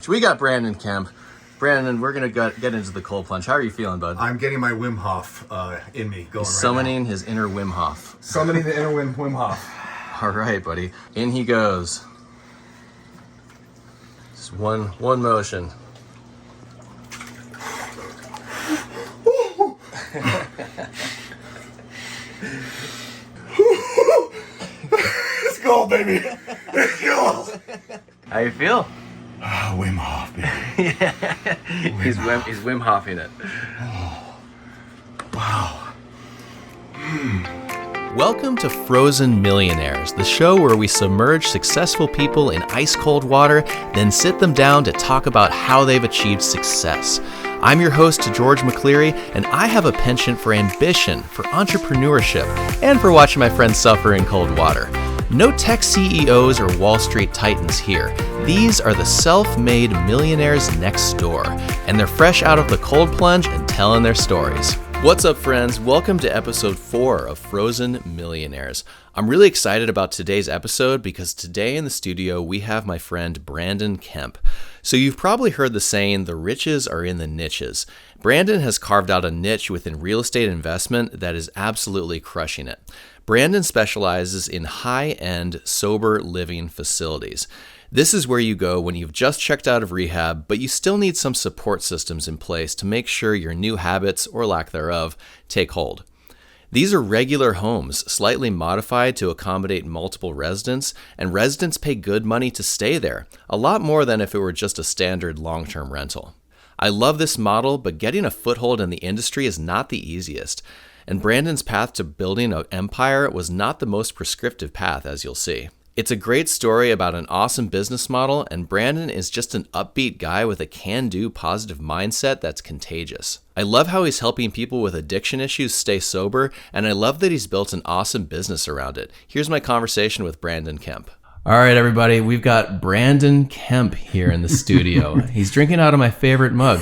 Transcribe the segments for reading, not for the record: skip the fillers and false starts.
We got Brandon Kemp. Brandon, we're going to get into the cold plunge. How are you feeling, bud? I'm getting my Wim Hof in me going. He's summoning his inner Wim Hof. Summoning the inner Wim Hof. All right, buddy. In he goes. Just one motion. It's cold, baby. It's cold. How you feel? Wim Hof, baby. Yeah. He's Wim Hofing it. Oh. Wow. Welcome to Frozen Millionaires, the show where we submerge successful people in ice-cold water, then sit them down to talk about how they've achieved success. I'm your host, George McCleary, and I have a penchant for ambition, for entrepreneurship, and for watching my friends suffer in cold water. No tech CEOs or Wall Street titans here. These are the self-made millionaires next door, and they're fresh out of the cold plunge and telling their stories. What's up, friends? Welcome to episode 4 of Frozen Millionaires. I'm really excited about today's episode because today in the studio we have my friend Brandon Kemp. So you've probably heard the saying, the riches are in the niches. Brandon has carved out a niche within real estate investment that is absolutely crushing it. Brandon specializes in high-end, sober living facilities. This is where you go when you've just checked out of rehab, but you still need some support systems in place to make sure your new habits, or lack thereof, take hold. These are regular homes, slightly modified to accommodate multiple residents, and residents pay good money to stay there, a lot more than if it were just a standard long-term rental. I love this model, but getting a foothold in the industry is not the easiest. And Brandon's path to building an empire was not the most prescriptive path, as you'll see. It's a great story about an awesome business model, and Brandon is just an upbeat guy with a can-do positive mindset that's contagious. I love how he's helping people with addiction issues stay sober, and I love that he's built an awesome business around it. Here's my conversation with Brandon Kemp. All right, everybody, we've got Brandon Kemp here in the studio. He's drinking out of my favorite mug.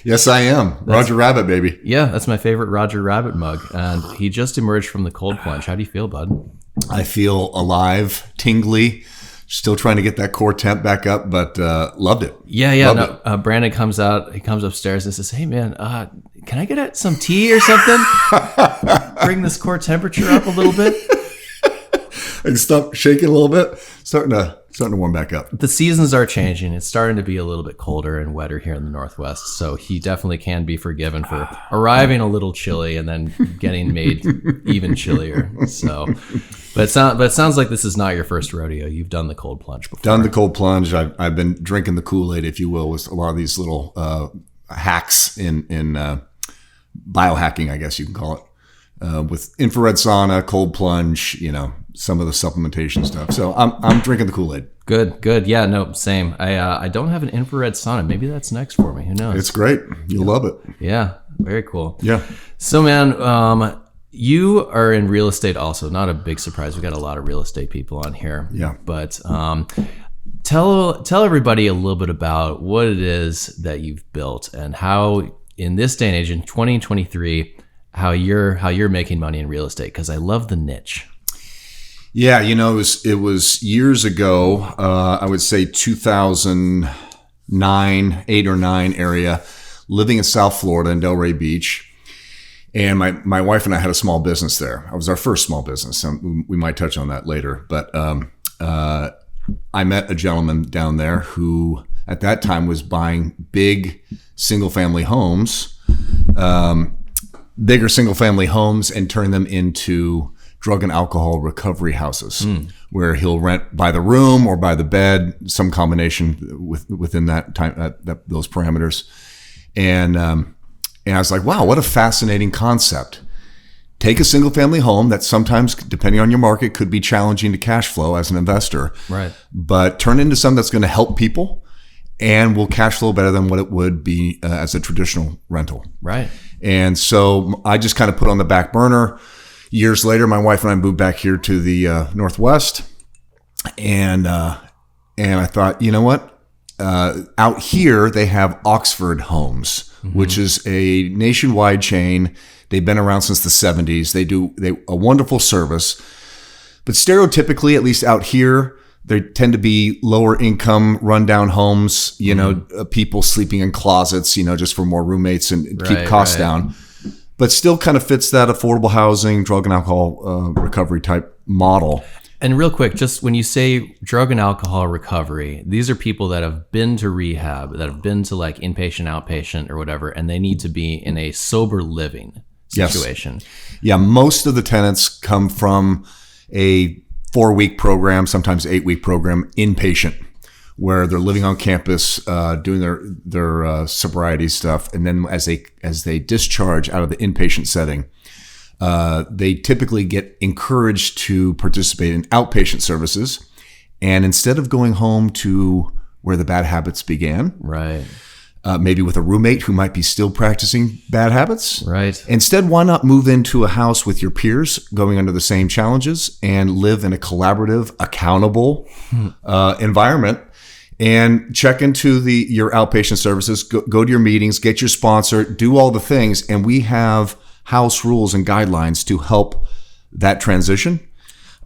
Yes, I am. Roger Rabbit, baby. Yeah, that's my favorite Roger Rabbit mug, and he just emerged from the cold plunge. How do you feel, bud? I feel alive, tingly, still trying to get that core temp back up, but loved it. Yeah. Brandon comes out, he comes upstairs and says, "Hey, man, can I get some tea or something? Bring this core temperature up a little bit." I can stop shaking a little bit. Starting to warm back up. The seasons are changing. It's starting to be a little bit colder and wetter here in the Northwest, so he definitely can be forgiven for arriving a little chilly and then getting made even chillier. So, but it sounds like this is not your first rodeo. You've done the cold plunge before. Done the cold plunge. I've been drinking the Kool-Aid, if you will, with a lot of these little hacks in biohacking, I guess you can call it. With infrared sauna, cold plunge, some of the supplementation stuff. So I'm drinking the Kool-Aid. Good. Yeah, no, same. I don't have an infrared sauna. Maybe that's next for me. Who knows? It's great. You'll love it. Yeah, very cool. Yeah. So, man, you are in real estate also. Not a big surprise. We got a lot of real estate people on here. Yeah. But tell everybody a little bit about what it is that you've built and how, in this day and age, in 2023, how you're making money in real estate, because I love the niche. Yeah, it was years ago. I would say 2009, 8 or 9 area, living in South Florida in Delray Beach, and my wife and I had a small business there. It was our first small business, and we might touch on that later. But I met a gentleman down there who, at that time, was buying big single-family homes. Bigger single-family homes and turn them into drug and alcohol recovery houses, where he'll rent by the room or by the bed, some combination within that time, those parameters. And I was like, wow, what a fascinating concept. Take a single-family home that sometimes, depending on your market, could be challenging to cash flow as an investor, right? But turn into something that's going to help people and will cash flow better than what it would be as a traditional rental. Right. And so I just kind of put on the back burner. Years later, my wife and I moved back here to the Northwest. And I thought, you know what? Out here, they have Oxford Homes, which is a nationwide chain. They've been around since the 70s. They do a wonderful service. But stereotypically, at least out here, They tend to be lower income, rundown homes, people sleeping in closets, just for more roommates and keep costs down. But still kind of fits that affordable housing, drug and alcohol recovery type model. And real quick, just when you say drug and alcohol recovery, these are people that have been to rehab, that have been to like inpatient, outpatient or whatever, and they need to be in a sober living situation. Yes. Yeah, most of the tenants come from a 4-week program, sometimes 8-week program, inpatient, where they're living on campus, doing their sobriety stuff, and then as they discharge out of the inpatient setting, they typically get encouraged to participate in outpatient services, and instead of going home to where the bad habits began, right, maybe with a roommate who might be still practicing bad habits. Right. Instead, why not move into a house with your peers going under the same challenges and live in a collaborative, accountable environment and check into your outpatient services, go to your meetings, get your sponsor, do all the things. And we have house rules and guidelines to help that transition.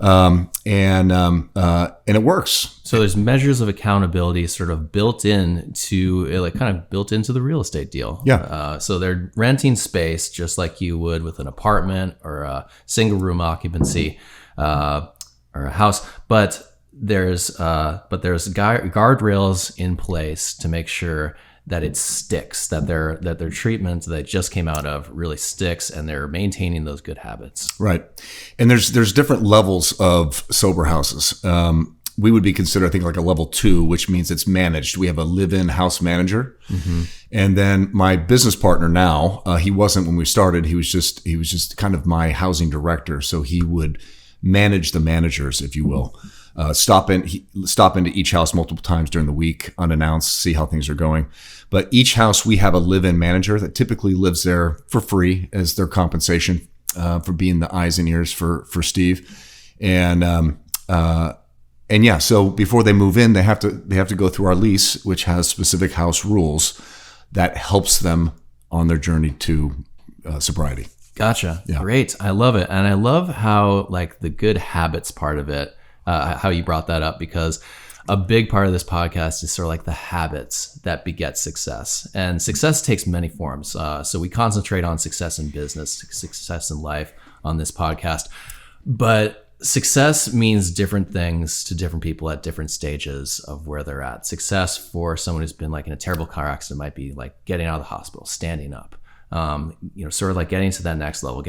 And it works. So there's measures of accountability sort of built into the real estate deal. Yeah. So they're renting space just like you would with an apartment or a single room occupancy, or a house, but there's guardrails in place to make sure that it sticks, that their treatment that they just came out of really sticks, and they're maintaining those good habits. Right. And there's different levels of sober houses. We would be considered, I think, like a level 2, which means it's managed. We have a live-in house manager. Mm-hmm. And then my business partner now, he wasn't when we started. He was just kind of my housing director. So he would manage the managers, if you will. Stop into each house multiple times during the week, unannounced, see how things are going. But each house, we have a live-in manager that typically lives there for free as their compensation for being the eyes and ears for Steve. And yeah, so before they move in, they have to go through our lease, which has specific house rules that helps them on their journey to sobriety. Gotcha. Yeah. Great. I love it. And I love how like the good habits part of it, how you brought that up, because a big part of this podcast is sort of like the habits that beget success, and success takes many forms. So we concentrate on success in business, success in life on this podcast, but success means different things to different people at different stages of where they're at. Success for someone who's been like in a terrible car accident might be like getting out of the hospital, standing up, sort of like getting to that next level,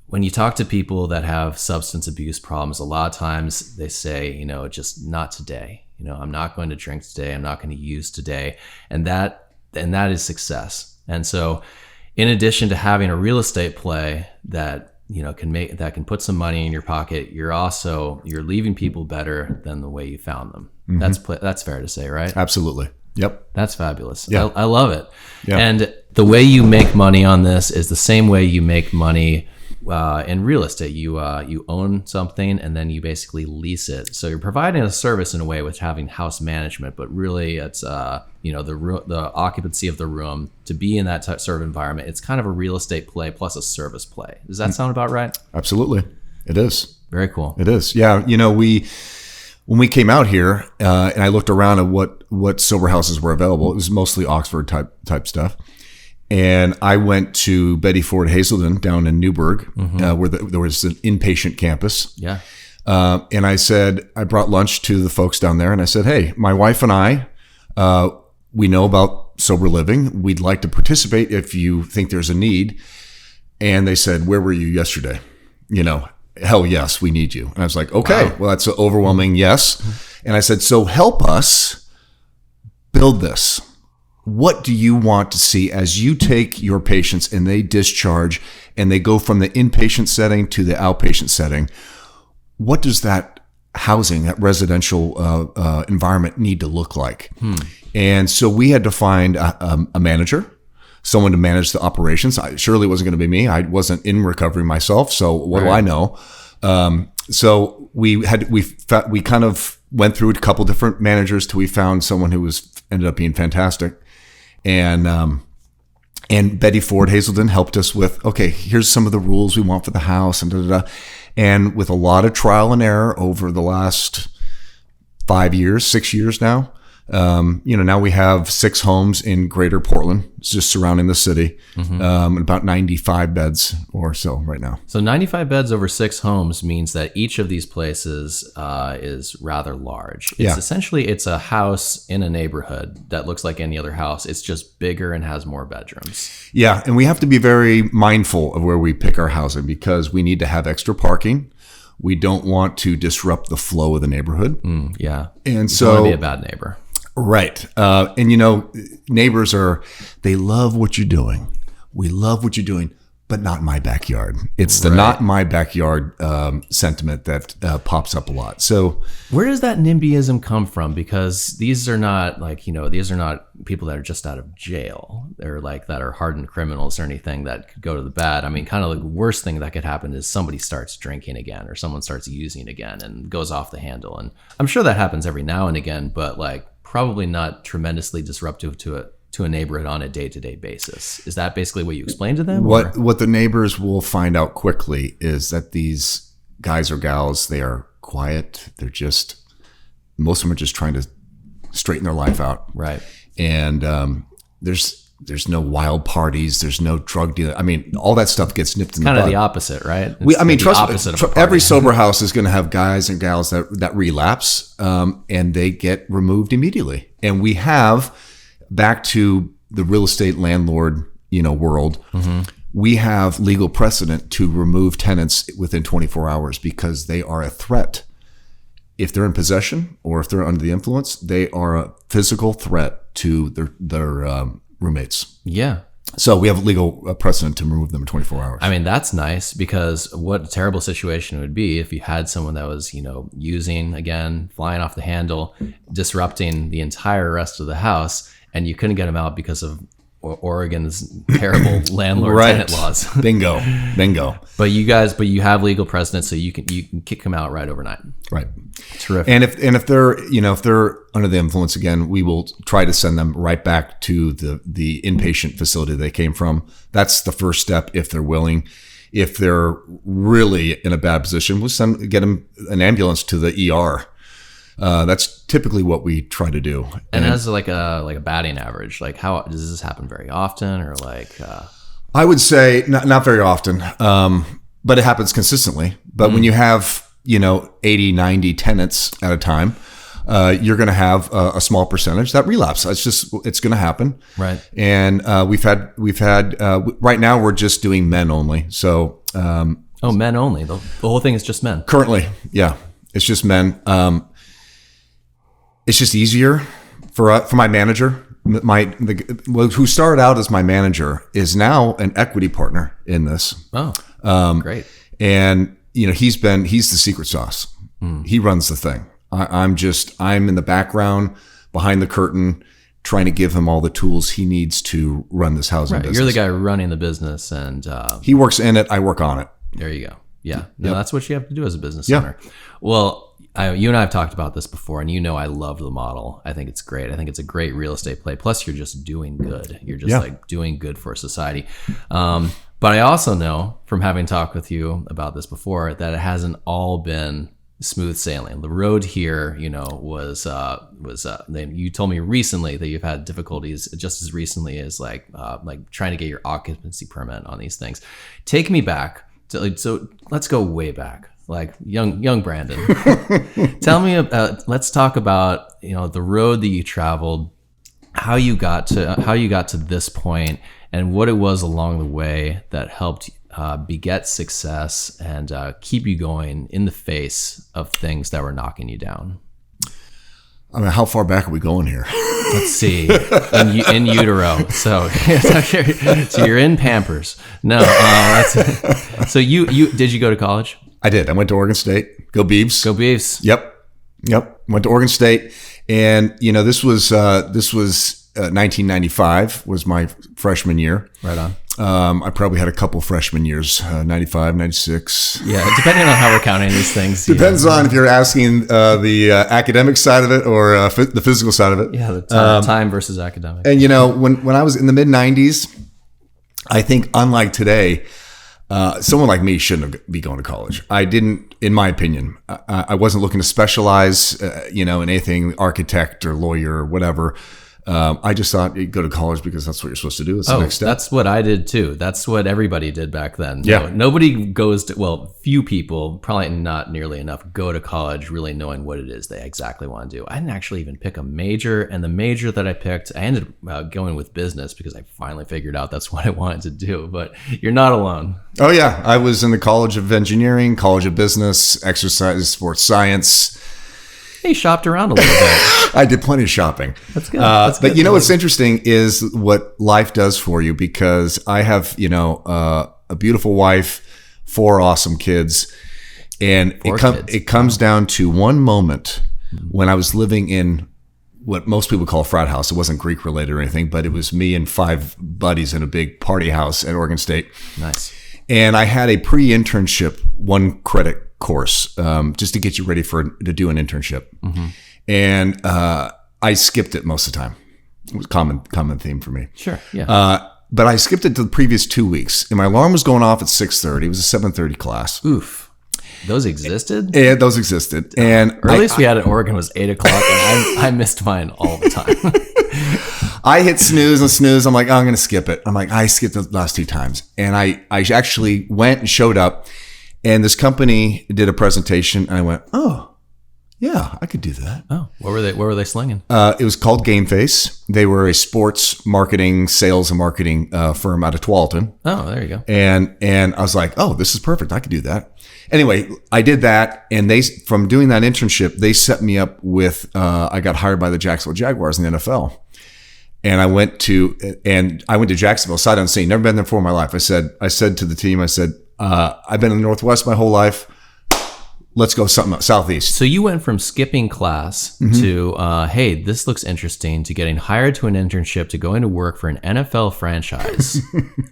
When you talk to people that have substance abuse problems, a lot of times they say, just not today. I'm not going to drink today. I'm not going to use today. And that is success. And so in addition to having a real estate play that, can put some money in your pocket, you're leaving people better than the way you found them. Mm-hmm. That's fair to say, right? Absolutely. Yep. That's fabulous. Yeah. I love it. Yeah. And the way you make money on this is the same way you make money in real estate. You own something and then you basically lease it. So you're providing a service in a way with having house management, but really it's the occupancy of the room to be in that sort of environment. It's kind of a real estate play plus a service play. Does that sound about right? Absolutely, it is. Very cool. It is. Yeah. When we came out here and I looked around at what sober houses were available, it was mostly Oxford type stuff. And I went to Betty Ford Hazelden down in Newburgh, where there was an inpatient campus. Yeah. And I brought lunch to the folks down there and I said, hey, my wife and I, we know about sober living. We'd like to participate if you think there's a need. And they said, where were you yesterday? Hell yes, we need you. And I was like, okay, wow. Well, that's an overwhelming yes. And I said, so help us build this. What do you want to see as you take your patients and they discharge and they go from the inpatient setting to the outpatient setting? What does that housing, that residential environment need to look like? And so we had to find a manager, someone to manage the operations. Surely it wasn't going to be me. I wasn't in recovery myself. So what do I know? So we kind of went through a couple different managers till we found someone who ended up being fantastic. And Betty Ford Hazelden helped us with, okay, here's some of the rules we want for the house and And with a lot of trial and error over the last 6 years now, now we have 6 homes in Greater Portland, just surrounding the city, and about 95 beds or so right now. So 95 beds over 6 homes means that each of these places is rather large. It's essentially, it's a house in a neighborhood that looks like any other house. It's just bigger and has more bedrooms. Yeah, and we have to be very mindful of where we pick our housing because we need to have extra parking. We don't want to disrupt the flow of the neighborhood. Yeah. And so, you don't want to be a bad neighbor. Right. Neighbors they love what you're doing. We love what you're doing, but not in my backyard. It's the not in my backyard sentiment that pops up a lot. So where does that NIMBYism come from? Because these are not these are not people that are just out of jail. They're that are hardened criminals or anything that could go to the bad. I mean, kind of the worst thing that could happen is somebody starts drinking again or someone starts using again and goes off the handle. And I'm sure that happens every now and again, but probably not tremendously disruptive to a neighborhood on a day-to-day basis. Is that basically what you explained to them? What the neighbors will find out quickly is that these guys or gals, they are quiet. Most of them are just trying to straighten their life out. Right. And there's no wild parties. There's no drug dealing. I mean, all that stuff gets nipped in the bud. Kind of the opposite, right? Trust me, every sober house is going to have guys and gals that relapse, and they get removed immediately. And we have, back to the real estate landlord, world, we have legal precedent to remove tenants within 24 hours because they are a threat. If they're in possession or if they're under the influence, they are a physical threat to their roommates. Yeah. So we have legal precedent to remove them in 24 hours. I mean, that's nice because what a terrible situation it would be if you had someone that was, using again, flying off the handle, disrupting the entire rest of the house, and you couldn't get them out because of Oregon's terrible landlord-tenant laws. Bingo. But you have legal precedent, so you can kick them out right overnight. Right. Terrific. And if they're under the influence again, we will try to send them right back to the inpatient facility they came from. That's the first step if they're willing. If they're really in a bad position, we'll get them an ambulance to the ER. That's typically what we try to do. And as a batting average, how does this happen very often, or I would say not very often, but it happens consistently. But when you have 80, 90 tenants at a time, you're going to have a small percentage that relapse. It's going to happen. Right. And we've had right now we're just doing men only. So men only. The whole thing is just men. Currently, yeah, it's just men. It's just easier for my manager. Who started out as my manager is now an equity partner in this. Oh, great. And he's the secret sauce. He runs the thing. I'm in the background, behind the curtain, trying to give him all the tools he needs to run this housing business. You're the guy running the business, and he works in it. I work on it. There you go. Yeah, no, that's what you have to do as a business owner. Well, you and I have talked about this before, and I love the model. I think it's great. I think it's a great real estate play. Plus, you're just doing good. You're just doing good for society. But I also know from having talked with you about this before that it hasn't all been smooth sailing. The road here, was you told me recently that you've had difficulties just as recently as trying to get your occupancy permit on these things. Take me back. So let's go way back. Young Brandon. Tell me about. Let's talk about the road that you traveled, how you got to this point, and what it was along the way that helped beget success and keep you going in the face of things that were knocking you down. I mean, how far back are we going here? Let's see. In utero. So you're in Pampers. No. So you did you go to college? I did. I went to Oregon State. Go Beavs. Go Beavs. Yep. Went to Oregon State, and this was 1995 was my freshman year. Right on. I probably had a couple freshman years, 95, 96. Yeah, depending on how we're counting these things. Depends on if you're asking the academic side of it or the physical side of it. Yeah, the time versus academic. And when I was in the mid 90s, I think unlike today, someone like me shouldn't be going to college. I didn't, in my opinion, I wasn't looking to specialize, in anything, architect or lawyer or whatever. I just thought you'd go to college because that's what you're supposed to do. It's the next step. That's what I did too. That's what everybody did back then. Yeah. Nobody goes to, few people, probably not nearly enough, go to college really knowing what it is they exactly want to do. I didn't actually even pick a major. And the major that I picked, I ended up going with business because I finally figured out that's what I wanted to do. But you're not alone. Oh, yeah. I was in the College of Engineering, College of Business, Exercise, Sports Science. He shopped around a little bit. I did plenty of shopping. That's good. But what's interesting is what life does for you, because I have, a beautiful wife, 4 awesome kids. And it comes down to one moment when I was living in what most people call a frat house. It wasn't Greek related or anything, but it was me and 5 buddies in a big party house at Oregon State. Nice. And I had a pre-internship 1 credit course just to get you ready to do an internship. Mm-hmm. And I skipped it most of the time. It was a common theme for me. Sure. Yeah. But I skipped it the previous 2 weeks, and my alarm was going off at 6:30. It was a 7:30 class. Oof. Those existed? Yeah, those existed. And earliest we had at Oregon was 8 o'clock, and I missed mine all the time. I hit snooze and snooze. I'm like, I'm going to skip it. I'm like, I skipped the last 2 times. And I actually went and showed up, and this company did a presentation, and I went, oh, yeah, I could do that. Oh, what were they slinging? It was called Game Face. They were a sports marketing, sales and marketing firm out of Tualatin. Oh, there you go. And I was like, oh, this is perfect. I could do that. Anyway, I did that, and from doing that internship, they set me up with. I got hired by the Jacksonville Jaguars in the NFL, and I went to Jacksonville sight unseen. Never been there before in my life. I said to the team, I've been in the Northwest my whole life. Let's go something southeast. So you went from skipping class to, hey, this looks interesting, to getting hired to an internship, to going to work for an NFL franchise,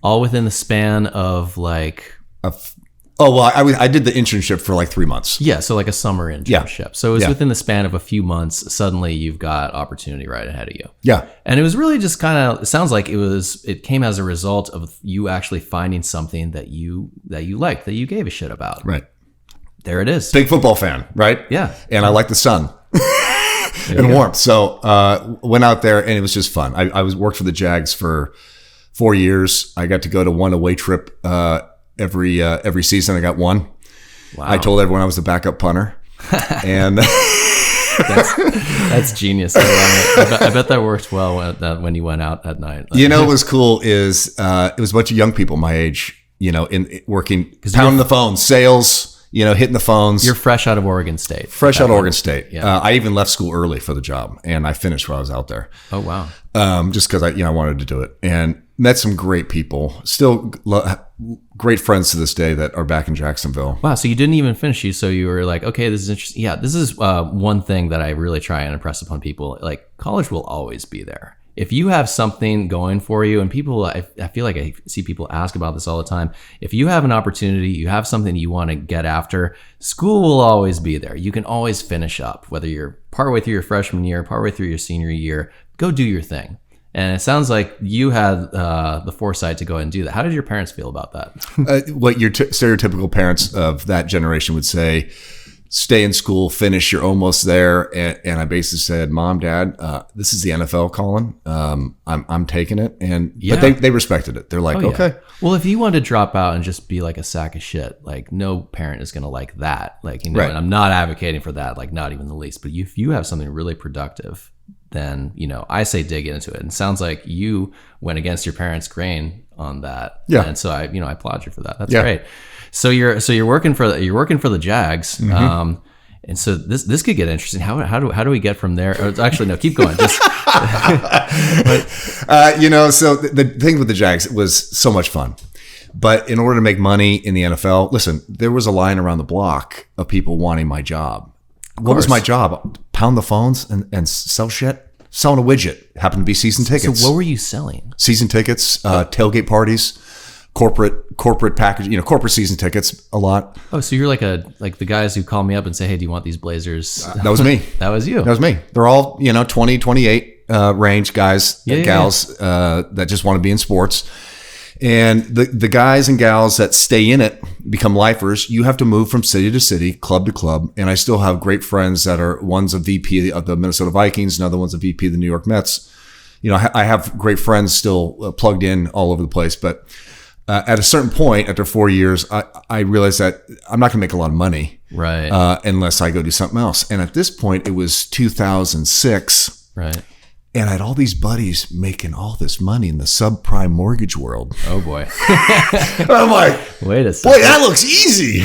all within the span of like... I did the internship for like 3 months. Yeah, so like a summer internship. Yeah. So it was within the span of a few months, suddenly you've got opportunity right ahead of you. Yeah. And it was really just it sounds like it came as a result of you actually finding something that you liked, that you gave a shit about. Right. There it is. Big football fan, right? Yeah. And I like the sun and warmth. So went out there, and it was just fun. I worked for the Jags for 4 years. I got to go to one away trip every season. I got one. Wow. I told everyone I was the backup punter. And that's genius. I bet that worked well when you went out at night. What was cool is it was a bunch of young people my age, in working, pounding the phone, sales, hitting the phones. You're fresh out of Oregon State. Oregon State. Yeah. I even left school early for the job, and I finished while I was out there. Oh, wow. Just because I wanted to do it, and met some great people. Still great friends to this day that are back in Jacksonville. Wow. So you didn't even finish. So you were like, okay, this is interesting. Yeah, this is one thing that I really try and impress upon people. Like, college will always be there. If you have something going for you, and people, I feel like I see people ask about this all the time. If you have an opportunity, you have something you want to get after, school will always be there. You can always finish up, whether you're partway through your freshman year, partway through your senior year, go do your thing. And it sounds like you had the foresight to go ahead and do that. How did your parents feel about that? What your stereotypical parents of that generation would say, stay in school, finish, you're almost there. And I basically said, Mom, Dad, this is the NFL calling. I'm taking it. But they respected it. They're like, okay. Well, if you want to drop out and just be like a sack of shit, like no parent is going to like that. Like, right. And I'm not advocating for that, like not even the least. But if you have something really productive, then, I say dig into it. And it sounds like you went against your parents' grain on that. Yeah. And so I applaud you for that. That's great. So you're working for the Jags. Mm-hmm. And so this could get interesting. How do we get from there? Or actually, no, keep going. Just so the thing with the Jags, it was so much fun. But in order to make money in the NFL, listen, there was a line around the block of people wanting my job. What was my job? Pound the phones and sell shit? Selling a widget. Happened to be season tickets. So what were you selling? Season tickets, tailgate parties, corporate package, corporate season tickets a lot. Oh, so you're like the guys who call me up and say, hey, do you want these Blazers? That was me. That was you. That was me. They're all, 20, 28 range guys, gals that just want to be in sports. And the guys and gals that stay in it become lifers. You have to move from city to city, club to club. And I still have great friends that are, one's a VP of the Minnesota Vikings, another one's a VP of the New York Mets. You know, I have great friends still plugged in all over the place. But at a certain point, after 4 years, I realized that I'm not going to make a lot of money, right? Unless I go do something else. And at this point, it was 2006, right? And I had all these buddies making all this money in the subprime mortgage world. Oh boy! I'm like, wait a second, boy, that looks easy.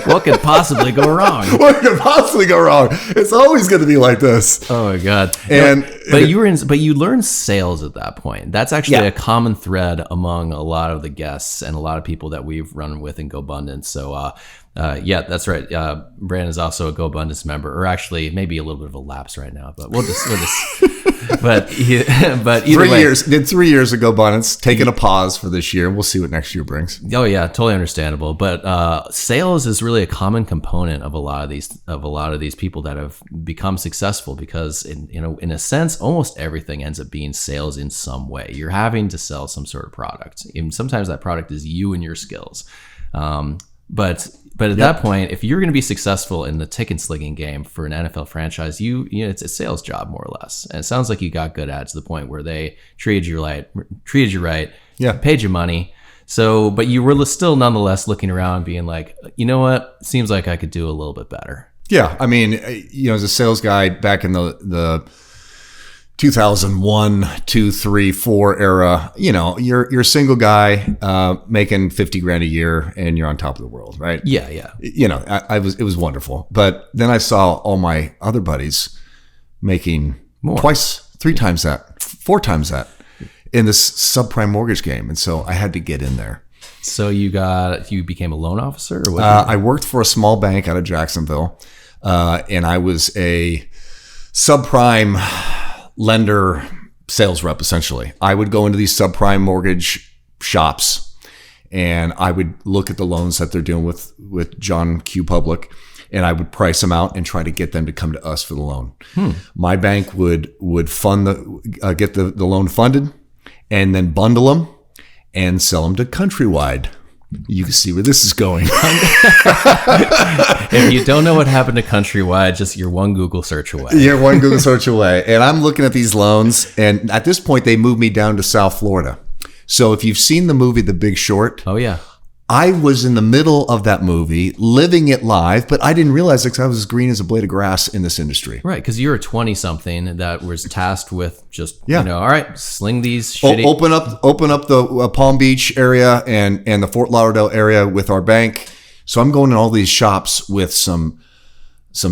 What could possibly go wrong? What could possibly go wrong? It's always going to be like this. Oh my God! And but you learned sales at that point. That's actually a common thread among a lot of the guests and a lot of people that we've run with in GoBundance. So yeah, that's right. Brandon is also a GoBundance member, or actually maybe a little bit of a lapse right now. But we'll just but either 3 way. years did 3 years of GoBundance, taking a pause for this year. We'll see what next year brings. Oh yeah, totally understandable. But sales is really a common component of a lot of these people that have become successful, because in a sense, almost everything ends up being sales in some way. You're having to sell some sort of product. And sometimes that product is you and your skills. But at that point, if you're going to be successful in the ticket slinging game for an NFL franchise, it's a sales job more or less. And it sounds like you got good at it to the point where they treated you right, paid you money. So, but you were still nonetheless looking around, being like, you know what, seems like I could do a little bit better. Yeah, I mean, as a sales guy back in the 2001, 2, 3, 4 era, you're a single guy making 50 grand a year and you're on top of the world, right? Yeah, yeah. It was wonderful. But then I saw all my other buddies making more, twice, 3 times that, 4 times that in this subprime mortgage game. And so I had to get in there. So you became a loan officer, or what? I worked for a small bank out of Jacksonville, and I was a subprime lender sales rep. Essentially, I would go into these subprime mortgage shops and I would look at the loans that they're doing with John Q. Public, and I would price them out and try to get them to come to us for the loan. My bank would fund get the loan funded and then bundle them and sell them to Countrywide. You can see where this is going. If you don't know what happened to Countrywide, just you're one Google search away. You're one Google search away. And I'm looking at these loans, and at this point, they moved me down to South Florida. So if you've seen the movie The Big Short, oh yeah, I was in the middle of that movie, living it live, but I didn't realize it because I was as green as a blade of grass in this industry. Right, because you're a 20-something that was tasked with just, all right, sling these shitty... Open up the Palm Beach area and the Fort Lauderdale area with our bank. So I'm going in all these shops with some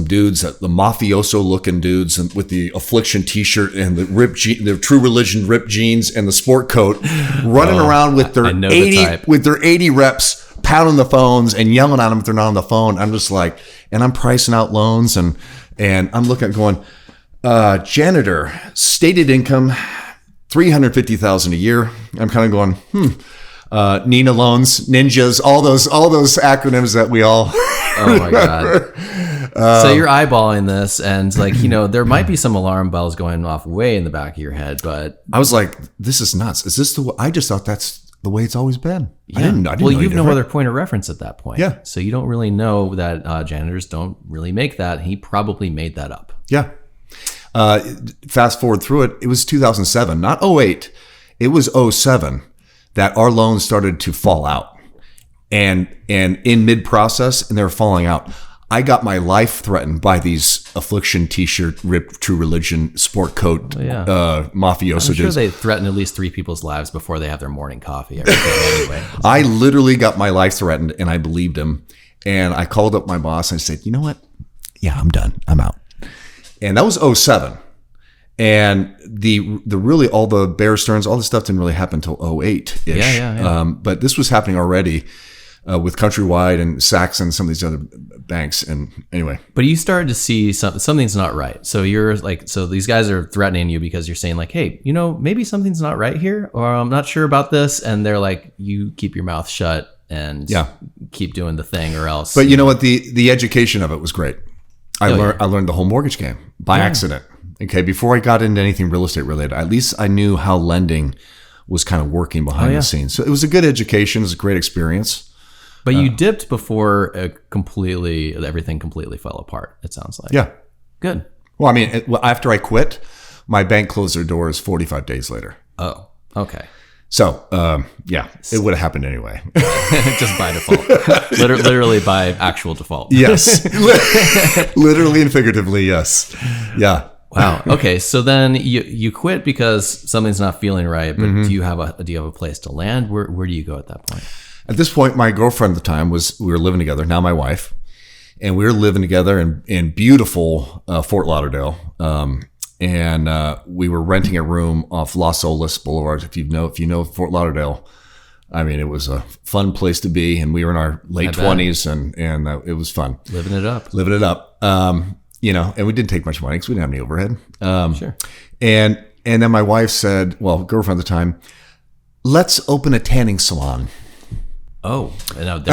dudes, the mafioso-looking dudes, and with the Affliction T-shirt and the True Religion ripped jeans and the sport coat, running around with their 80 reps, pounding the phones and yelling at them if they're not on the phone. I'm just like, and I'm pricing out loans, and I'm looking at going, janitor, stated income, $350,000 a year. I'm kind of going, Nina loans, ninjas, all those acronyms that we all. Oh my God. So you're eyeballing this, and there might be some alarm bells going off way in the back of your head, but I was like, this is nuts. Is this I just thought that's the way it's always been. Yeah. I didn't know you've no other point of reference at that point. Yeah. So you don't really know that janitors don't really make that. He probably made that up. Yeah. Fast forward through it. It was 2007, not 08. It was 07 that our loans started to fall out, and in mid process, and they were falling out. I got my life threatened by these Affliction T-shirt, ripped True Religion sport coat, mafioso. I'm sure they threaten at least 3 people's lives before they have their morning coffee every day anyway. I literally got my life threatened, and I believed him. And I called up my boss and I said, you know what? Yeah, I'm done. I'm out. And that was 07. And the really all the Bear Stearns, all this stuff didn't really happen until 08-ish. Yeah. But this was happening already. With Countrywide and Saks and some of these other banks. And anyway. But you started to see something's not right. So you're like, so these guys are threatening you because you're saying like, hey, maybe something's not right here, or I'm not sure about this. And they're like, you keep your mouth shut and keep doing the thing, or else. But you know what? The education of it was great. I learned the whole mortgage game by accident. Okay. Before I got into anything real estate related, at least I knew how lending was kind of working behind the scenes. So it was a good education. It was a great experience. But you dipped before everything completely fell apart, it sounds like. Yeah. Good. Well, I mean, after I quit, my bank closed their doors 45 days later. Oh, okay. So, it would have happened anyway. Just by default. Literally by actual default. Yes. Literally and figuratively, yes. Yeah. Wow. Okay. So then you quit because something's not feeling right, but do you have a place to land? Where do you go at that point? At this point, my girlfriend at the time we were living together, now my wife, and we were living together in beautiful Fort Lauderdale. And we were renting a room off Las Olas Boulevard. If you know Fort Lauderdale, I mean, it was a fun place to be, and we were in our late 20s, and it was fun. Living it up. And we didn't take much money because we didn't have any overhead. Sure. And then my wife said, well, girlfriend at the time, let's open a tanning salon. Oh, no,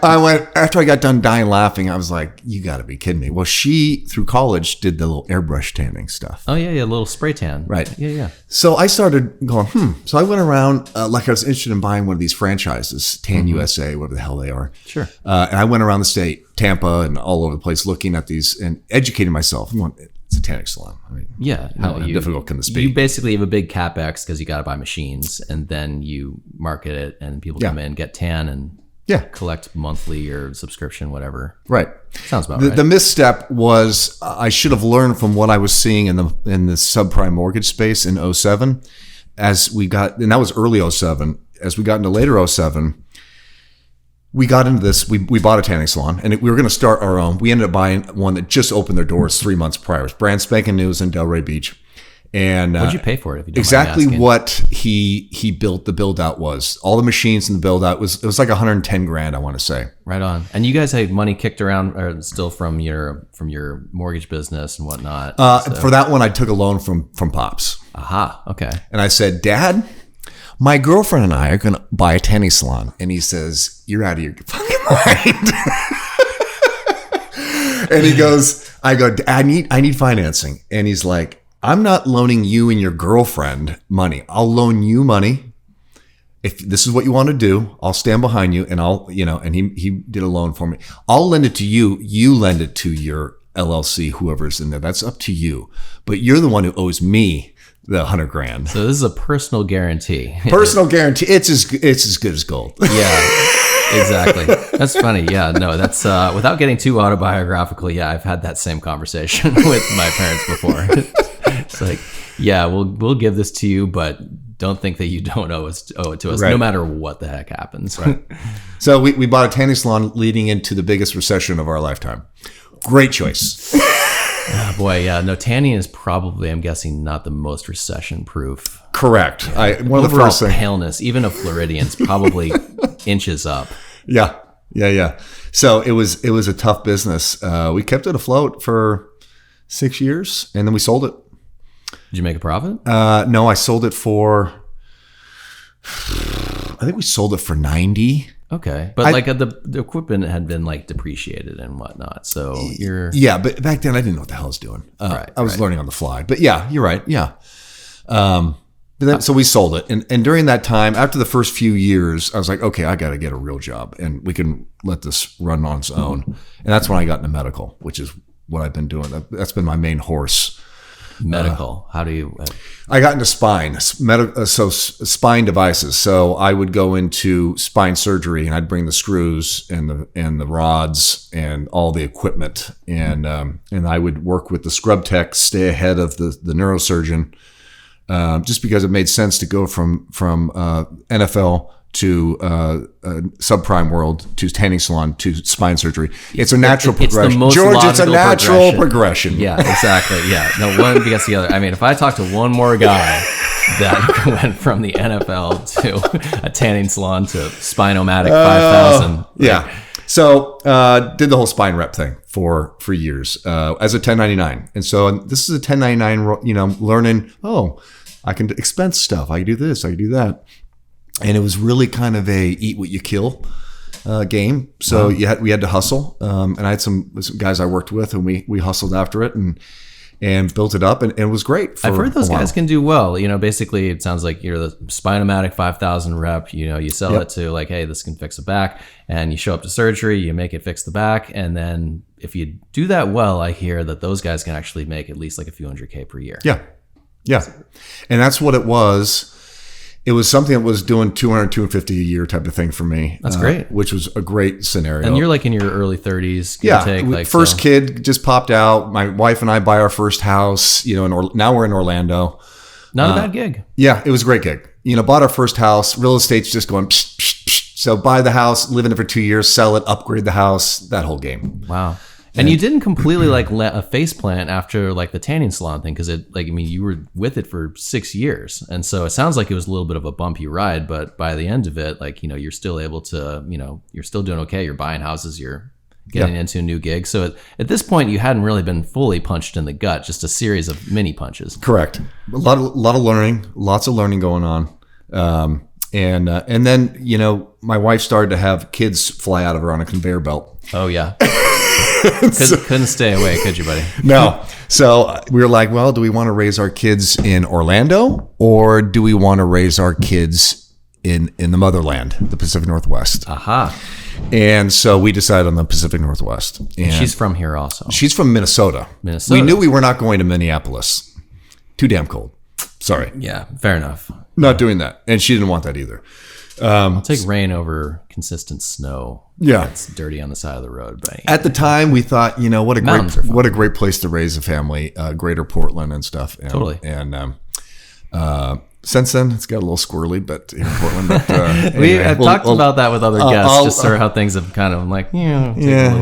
I went after I got done dying laughing. I was like, "You got to be kidding me!" Well, she through college did the little airbrush tanning stuff. Oh yeah, a little spray tan. Right. Yeah. So I started going, So I went around like I was interested in buying one of these franchises, Tan USA, whatever the hell they are. Sure. And I went around the state, Tampa, and all over the place, looking at these and educating myself. I'm going, it's a tanning salon. I mean, how difficult can this be? You basically have a big capex because you got to buy machines, and then you market it, and people come in, get tan, and collect monthly or subscription, whatever. Right. Sounds about right. The misstep was I should have learned from what I was seeing in the subprime mortgage space in 2007. And that was early 2007. As we got into later 2007. We got into this. We bought a tanning salon, and we were going to start our own. We ended up buying one that just opened their doors 3 months prior. It was brand spanking new. It was in Delray Beach. And what'd you pay for it? If you don't exactly mind asking? What he built. The build out was all the machines and the build out was like $110,000. I want to say. Right on. And you guys had money kicked around, or still from your mortgage business and whatnot. For that one, I took a loan from Pops. Aha. Okay. And I said, Dad, my girlfriend and I are going to buy a tanning salon. And he says, you're out of your fucking mind. And he goes, I need financing. And he's like, I'm not loaning you and your girlfriend money. I'll loan you money. If this is what you want to do, I'll stand behind you, and and he did a loan for me. I'll lend it to you. You lend it to your LLC, whoever's in there. That's up to you. But you're the one who owes me the $100,000. So this is a personal guarantee. Personal guarantee. It's as good as gold. Yeah, exactly. That's funny. Yeah, no, that's without getting too autobiographical. Yeah, I've had that same conversation with my parents before. It's like, yeah, we'll give this to you, but don't think that you don't owe it to us, no matter what the heck happens. Right. So we bought a tanning salon leading into the biggest recession of our lifetime. Great choice. Oh, boy, yeah. No, tanning is probably, I'm guessing, not the most recession-proof. Correct. One of the Overall first things. paleness, even a Floridian's, probably inches up. Yeah. So it was a tough business. We kept it afloat for 6 years, and then we sold it. Did you make a profit? No, I sold it for. I think we sold it for 90. Okay, but the equipment had been like depreciated and whatnot, so you're but back then I didn't know what the hell I was doing. I was learning on the fly. But yeah, you're right. Yeah. But then, so we sold it, and during that time, after the first few years, I was like, okay, I got to get a real job, and we can let this run on its own. And that's when I got into medical, which is what I've been doing. That's been my main horse. Medical. How do you? I got into spine, spine devices. So I would go into spine surgery, and I'd bring the screws and the rods and all the equipment, and I would work with the scrub tech, stay ahead of the neurosurgeon, just because it made sense to go from NFL to subprime world to tanning salon to spine surgery. It's a natural progression. It's the most George, it's a natural progression. Yeah, exactly. Yeah. No, one begets the other. I mean, if I talk to one more guy that went from the NFL to a tanning salon to Spinomatic 5000. Yeah. So did the whole spine rep thing for years as a 1099. And so this is a 1099, learning, I can expense stuff. I can do this. I can do that. And it was really kind of a eat what you kill game. So we had to hustle. And I had some guys I worked with, and we hustled after it. And and built it up, and it was great. I've heard those guys can do well. Basically, it sounds like you're the Spinomatic 5,000 rep. You sell it to like, hey, this can fix the back, and you show up to surgery, you make it fix the back, and then if you do that well, I hear that those guys can actually make at least like a few $100K per year. Yeah, and that's what it was. It was something that was doing 200, 250 a year type of thing for me. That's great. Which was a great scenario. And you're like in your early 30s. Yeah. First kid just popped out. My wife and I buy our first house, now we're in Orlando. Not a bad gig. Yeah, it was a great gig. Bought our first house. Real estate's just going, psh, psh, psh. So buy the house, live in it for 2 years, sell it, upgrade the house, that whole game. Wow. And you didn't completely let a face plant after like the tanning salon thing, because you were with it for 6 years, and so it sounds like it was a little bit of a bumpy ride, but by the end of it, you're still able to, you're still doing okay. You're buying houses, you're getting into a new gig. So at this point, you hadn't really been fully punched in the gut, just a series of mini punches. Correct. A lot of learning, lots of learning going on. And then, my wife started to have kids fly out of her on a conveyor belt. Oh yeah. Couldn't stay away, could you, buddy? No. So we were like, well, do we want to raise our kids in Orlando, or do we want to raise our kids in the motherland, the Pacific Northwest? Aha. And so we decided on the Pacific Northwest. And she's from here also. She's from Minnesota. We knew we were not going to Minneapolis. Too damn cold. Sorry. Yeah, fair enough. Not doing that. And she didn't want that either. I'll take rain over consistent snow. Yeah, it's dirty on the side of the road. But at the time, we thought, what a great place to raise a family, Greater Portland and stuff. Totally. And since then, it's got a little squirrely, but in Portland. But, I've talked about that with other guests, just sort of how things have kind of take a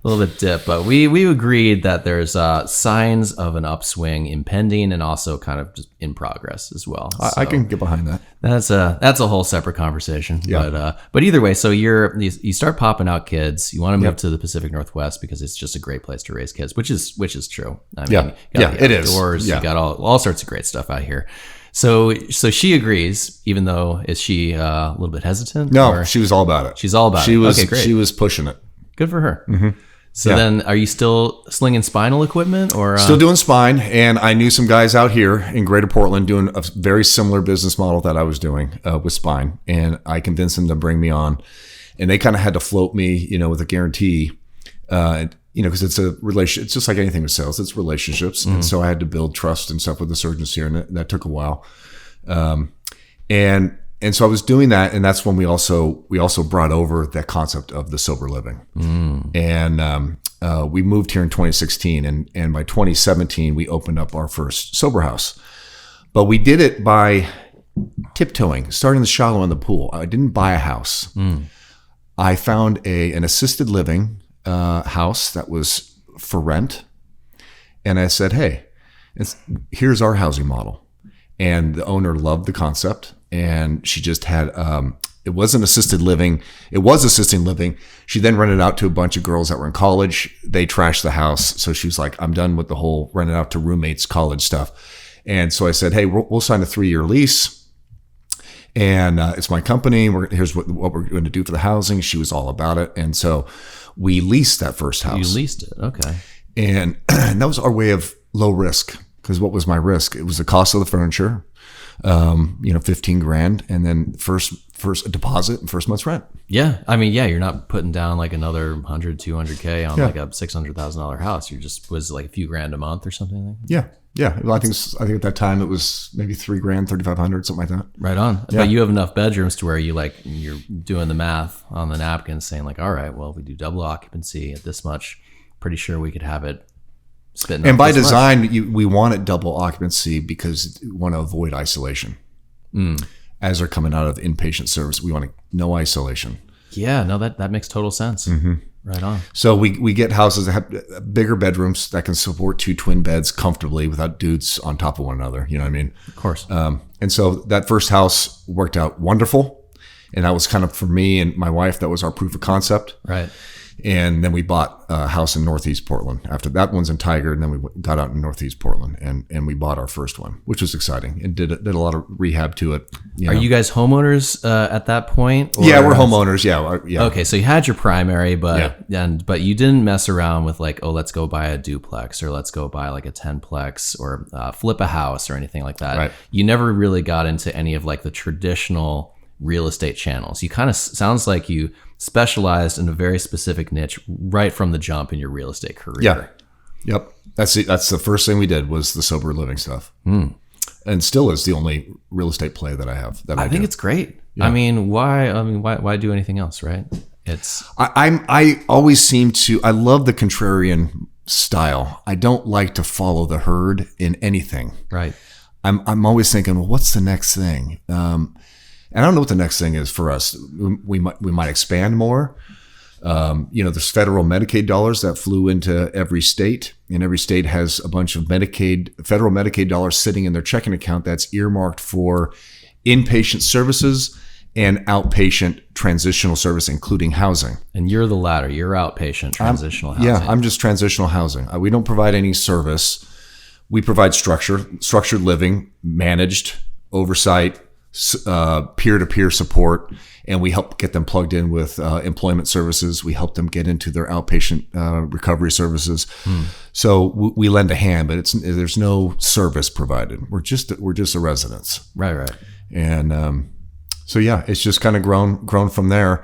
little bit dip. But we agreed that there's signs of an upswing impending, and also kind of just in progress as well. I can get behind that. That's a whole separate conversation. Yeah. But either way, so you start popping out kids. You want to move to the Pacific Northwest because it's just a great place to raise kids, which is true. I mean, it is. You got all sorts of great stuff out here. So she agrees, even though is she a little bit hesitant? No, she was all about it. She's all about it. Okay, great. She was pushing it. Good for her. Mm-hmm. So then, are you still slinging spinal equipment, or still doing spine? And I knew some guys out here in Greater Portland doing a very similar business model that I was doing with spine, and I convinced them to bring me on, and they kind of had to float me, with a guarantee. Because it's a relation. It's just like anything with sales. It's relationships, and so I had to build trust and stuff with the surgeons here, and that took a while. And so I was doing that, and that's when we also brought over that concept of the sober living, and we moved here in 2016, and by 2017 we opened up our first sober house, but we did it by tiptoeing, starting the shallow in the pool. I didn't buy a house. I found an assisted living house that was for rent, and I said, hey, here's our housing model. And the owner loved the concept, and she just had it wasn't assisted living, it was assisted living. She then rented out to a bunch of girls that were in college. They trashed the house, so she was like, I'm done with the whole rented out to roommates college stuff. And so I said, hey, we'll sign a 3-year lease, and it's my company. Here's what we're going to do for the housing. She was all about it, and so we leased that first house. You leased it, okay. And that was our way of low risk, because what was my risk? It was the cost of the furniture, $15,000, and then first deposit and first month's rent. Yeah, I mean, you're not putting down like another 100, 200K on like a $600,000 house. Was like a few grand a month or something like that? Yeah. Well, I think at that time it was maybe $3,000, $3,500, something like that. Right on. Yeah. But you have enough bedrooms to where you're doing the math on the napkin, saying like, all right, well, if we do double occupancy at this much, pretty sure we could have it spitting. And by design, we want it double occupancy because we want to avoid isolation. As they're coming out of inpatient service, we want no isolation. Yeah, no, that makes total sense. Mm-hmm. Right on. So we get houses that have bigger bedrooms that can support 2 twin beds comfortably without dudes on top of one another. You know what I mean? Of course. And so that first house worked out wonderful. And that was kind of, for me and my wife, that was our proof of concept. Right. And then we bought a house in Northeast Portland. After that one's in Tiger, and then we got out in Northeast Portland, and we bought our first one, which was exciting, and did a lot of rehab to it. Are you guys homeowners at that point? Or? Yeah, we're homeowners. Yeah. Okay, so you had your primary, but you didn't mess around with like, oh, let's go buy a duplex, or let's go buy like a 10-plex, or flip a house, or anything like that. Right. You never really got into any of like the traditional real estate channels. You kind of sounds like you specialized in a very specific niche right from the jump in your real estate career. Yeah. Yep. That's it. That's the first thing we did was the sober living stuff. And still is the only real estate play that I have. I think it's great. Yeah. Why do anything else, right? I always seem to, I love the contrarian style. I don't like to follow the herd in anything. Right. I'm always thinking, well, what's the next thing? And I don't know what the next thing is for us. We might expand more. There's federal Medicaid dollars that flew into every state, and every state has a bunch of federal Medicaid dollars sitting in their checking account that's earmarked for inpatient services and outpatient transitional service, including housing. And you're the latter. You're outpatient transitional housing. Yeah, I'm just transitional housing. We don't provide any service. We provide structured living, managed oversight, peer-to-peer support, and we help get them plugged in with employment services. We help them get into their outpatient recovery services. So we lend a hand, but there's no service provided. We're just a residence. Right. And it's just kind of grown from there.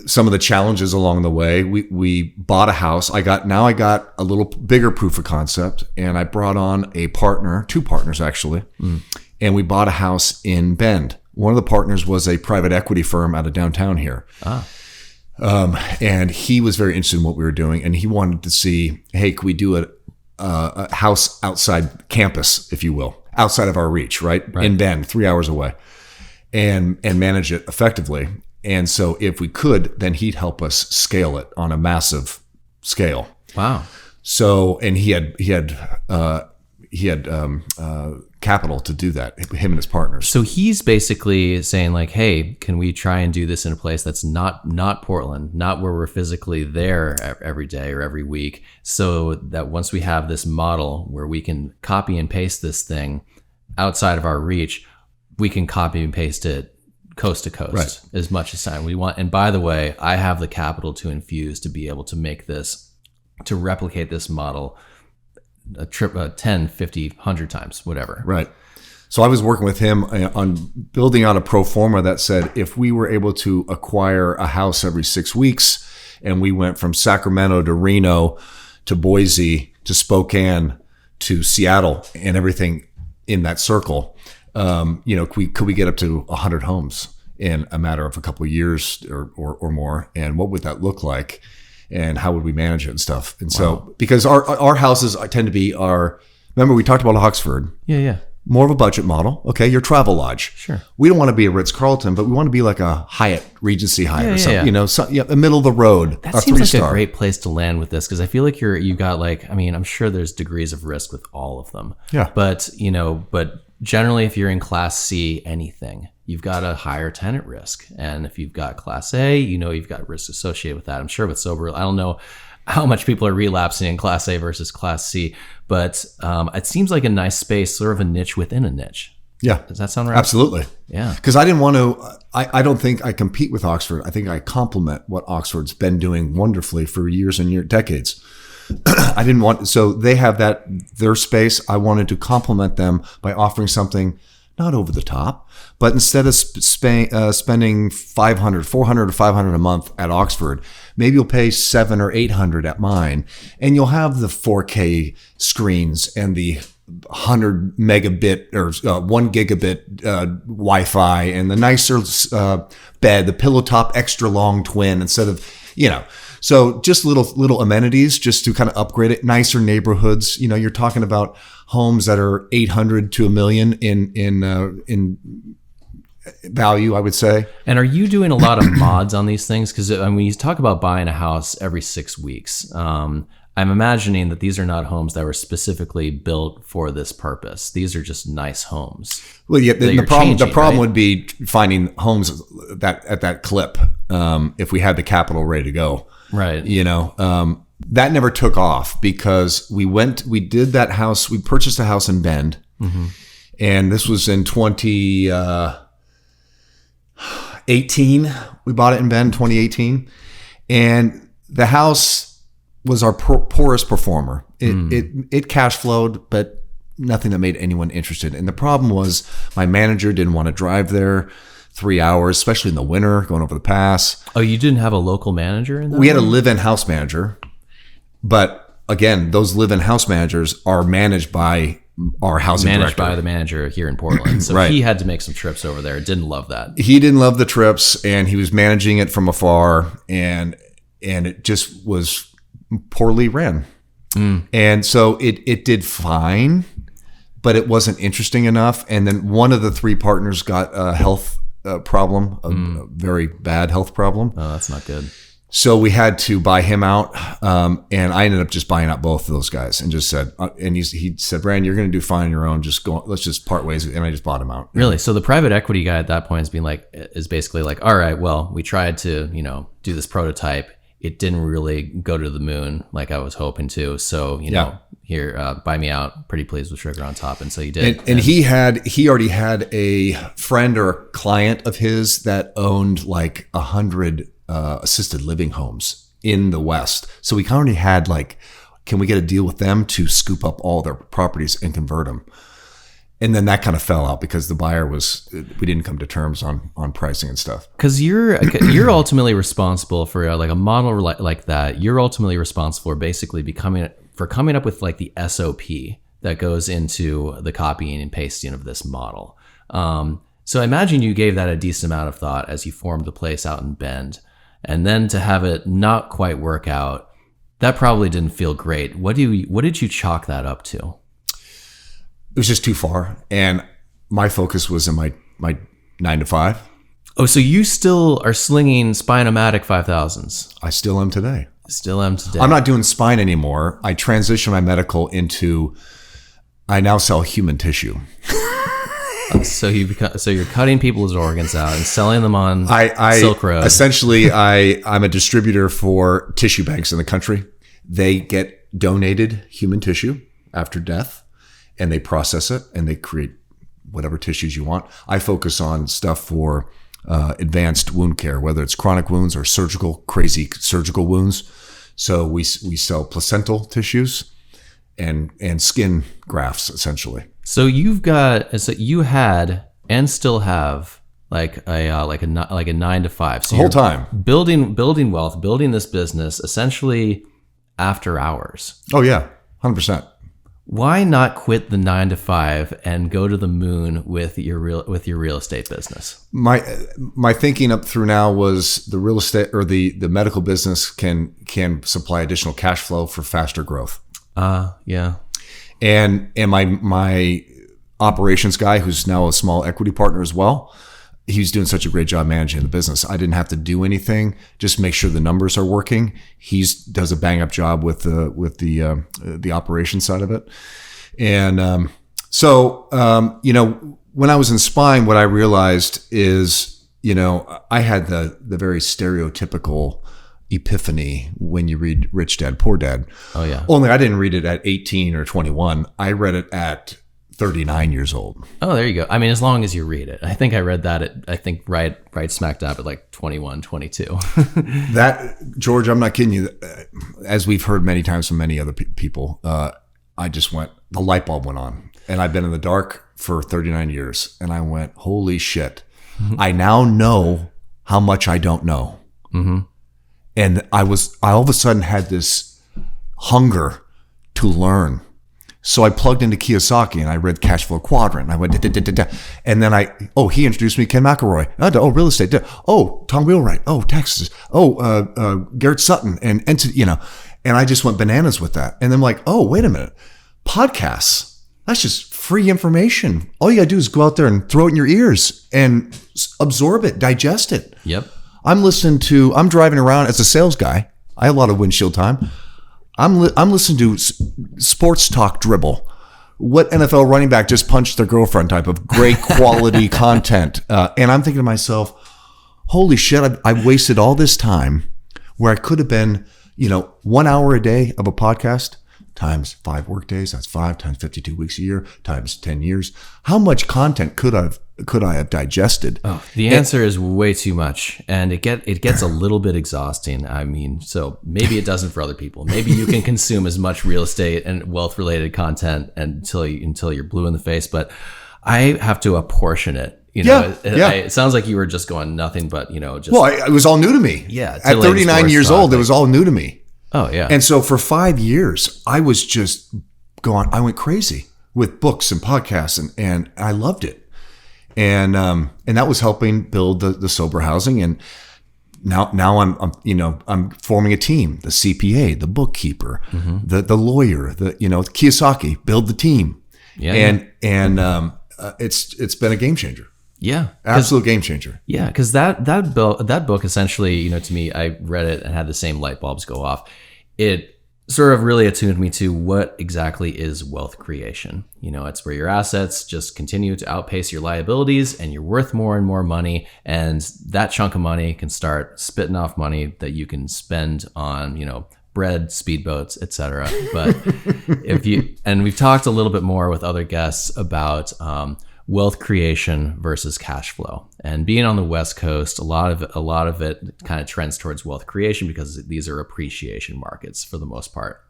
Some of the challenges along the way. We bought a house. I got a little bigger proof of concept, and I brought on a partner, 2 partners actually. And we bought a house in Bend. One of the partners was a private equity firm out of downtown here. And he was very interested in what we were doing. And he wanted to see, hey, could we do a house outside campus, if you will, outside of our reach, right? In Bend, 3 hours away, and manage it effectively. And so if we could, then he'd help us scale it on a massive scale. Wow. So, and he had capital to do that, him and his partners. So he's basically saying like, hey, can we try and do this in a place that's not Portland, not where we're physically there every day or every week, so that once we have this model where we can copy and paste this thing outside of our reach, we can copy and paste it coast to coast as much as time we want. And by the way, I have the capital to infuse to be able to make this, to replicate this model 10, 50, 100 times, whatever. Right. So I was working with him on building out a pro forma that said if we were able to acquire a house every 6 weeks, and we went from Sacramento to Reno to Boise to Spokane to Seattle and everything in that circle, could we get up to 100 homes in a matter of a couple of years or more? And what would that look like? And how would we manage it and stuff? And so, because our houses tend to be remember we talked about Oxford. Yeah. More of a budget model. Okay, your travel lodge. Sure. We don't want to be a Ritz-Carlton, but we want to be like a Hyatt, Regency Hyatt or something. Yeah. The middle of the road. That seems like a great place to land with this, because I feel like you got like, I'm sure there's degrees of risk with all of them. Yeah. But generally, if you're in Class C anything, you've got a higher tenant risk. And if you've got Class A, you've got risk associated with that. I'm sure with sober, I don't know how much people are relapsing in Class A versus Class C, but it seems like a nice space, sort of a niche within a niche. Yeah. Does that sound right? Absolutely. Yeah. Because I didn't want to, I don't think I compete with Oxford. I think I complement what Oxford's been doing wonderfully for years and decades. I didn't want, so they have their space. I wanted to complement them by offering something not over the top, but instead of spending $400 or $500 a month at Oxford, maybe you'll pay $700 or $800 at mine, and you'll have the 4K screens and the 100 megabit or 1 gigabit Wi-Fi and the nicer bed, the pillow top extra long twin instead of, so just little amenities just to kind of upgrade it. Nicer neighborhoods. You're talking about homes that are 800 to $1 million in value, I would say. And are you doing a lot of mods on these things? Because when you talk about buying a house every 6 weeks, I'm imagining that these are not homes that were specifically built for this purpose. These are just nice homes. Well, yeah. The problem would be finding homes that at that clip. if we had the capital ready to go. Right. That never took off because we did that house. We purchased a house in Bend, and this was in 2018. We bought it in Bend, 2018, and the house was our poorest performer. It cash flowed, but nothing that made anyone interested. And the problem was my manager didn't want to drive there 3 hours, especially in the winter, going over the pass. Oh, you didn't have a local manager in that? We had a live-in house manager. But again, those live-in house managers are managed by our housing managed director. by the manager here in Portland. So Right. he had to make some trips over there. Didn't love that. He didn't love the trips, and he was managing it from afar, and it just was poorly ran. And so it did fine, but it wasn't interesting enough. And then one of the three partners got a health problem, a very bad health problem. Oh, that's not good. So we had to buy him out, and I ended up just buying out both of those guys and just said, and he said, Brandon, you're going to do fine on your own. Just go, let's just part ways. And I just bought him out. Really? So the private equity guy at that point is basically like, all right, well, we tried to, do this prototype. It didn't really go to the moon like I was hoping to. So, here, buy me out. Pretty pleased with sugar on top. And so you did. And he already had a friend or a client of his that owned like 100 assisted living homes in the West. So we already had can we get a deal with them to scoop up all their properties and convert them? And then that kind of fell out because the buyer we didn't come to terms on pricing and stuff. Because you're ultimately responsible for a model like that. You're ultimately responsible for basically coming up with the SOP that goes into the copying and pasting of this model. So I imagine you gave that a decent amount of thought as you formed the place out in Bend. And then to have it not quite work out, that probably didn't feel great. What did you chalk that up to? It was just too far. And my focus was in my 9 to 5. Oh, so you still are slinging Spinomatic 5000s? I still am today. Still am today. I'm not doing spine anymore. I transitioned my medical into, I now sell human tissue. So you're cutting people's organs out and selling them on Silk Road. Essentially, I'm a distributor for tissue banks in the country. They get donated human tissue after death, and they process it, and they create whatever tissues you want. I focus on stuff for advanced wound care, whether it's chronic wounds or crazy surgical wounds. So we sell placental tissues and skin grafts, essentially. So you had and still have like a 9 to 5. So the whole time building wealth, building this business essentially after hours. Oh yeah, 100%. Why not quit the 9 to 5 and go to the moon with your real estate business? My thinking up through now was the real estate or the medical business can supply additional cash flow for faster growth. Yeah. And my operations guy, who's now a small equity partner as well, he's doing such a great job managing the business. I didn't have to do anything, just make sure the numbers are working. He does a bang up job with the operations side of it. And when I was in spine, what I realized is, I had the very stereotypical epiphany when you read Rich Dad, Poor Dad. Oh yeah. Only I didn't read it at 18 or 21. I read it at 39 years old. Oh, there you go. I mean, as long as you read it. I think I read that right smack dab at 21, 22. That, George, I'm not kidding you. As we've heard many times from many other people, I just went, the light bulb went on. And I've been in the dark for 39 years. And I went, holy shit. I now know how much I don't know. Mm-hmm. And I all of a sudden had this hunger to learn. So I plugged into Kiyosaki and I read Cash Flow Quadrant. And I went, da, da, da, da, da. And then he introduced me to Ken McElroy. Oh, real estate. Oh, Tom Wheelwright. Oh, taxes. Oh, Garrett Sutton. And I just went bananas with that. And then I'm like, oh, wait a minute. Podcasts. That's just free information. All you got to do is go out there and throw it in your ears and absorb it, digest it. Yep. I'm driving around as a sales guy. I have a lot of windshield time. I'm listening to sports talk dribble. What NFL running back just punched their girlfriend type of great quality content. And I'm thinking to myself, holy shit, I wasted all this time where I could have been, 1 hour a day of a podcast times 5 work days. That's 5 times 52 weeks a year times 10 years. How much content could I have digested? Oh, the answer is way too much, and it gets a little bit exhausting. I mean, so maybe it doesn't for other people. Maybe you can consume as much real estate and wealth related content until you're blue in the face, but I have to apportion it. It sounds like you were just going nothing but, just. Well, it was all new to me. Yeah. At 39 years old, it was all new to me. Oh, yeah. And so for 5 years, I was just I went crazy with books and podcasts and I loved it. And that was helping build the sober housing. And now I'm forming a team, the CPA, the bookkeeper, the lawyer, Kiyosaki, build the team. Yeah. And it's been a game changer. Yeah. Absolute game changer. Yeah. Because that book essentially, to me, I read it and had the same light bulbs go off. It sort of really attuned me to what exactly is wealth creation. It's where your assets just continue to outpace your liabilities and you're worth more and more money. And that chunk of money can start spitting off money that you can spend on, bread, speedboats, etc. But and we've talked a little bit more with other guests about wealth creation versus cash flow. And being on the West Coast, a lot of it kind of trends towards wealth creation because these are appreciation markets for the most part.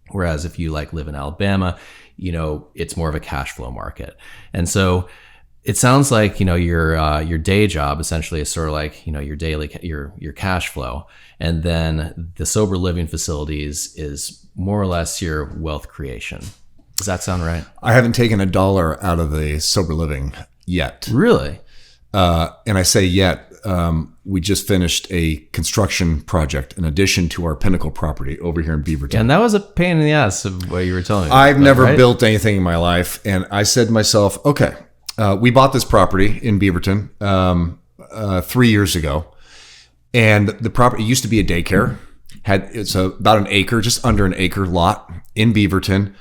Whereas if you live in Alabama, it's more of a cash flow market. And so it sounds like, your day job essentially is sort of like, your daily, your cash flow. And then the sober living facilities is more or less your wealth creation. Does that sound right? I haven't taken a dollar out of the sober living yet. Really? And I say yet, we just finished a construction project in addition to our Pinnacle property over here in Beaverton. And that was a pain in the ass of what you were telling me. I've never built anything in my life. And I said to myself, okay, we bought this property in Beaverton 3 years ago. And the property used to be a daycare. It's about an acre, just under an acre lot in Beaverton,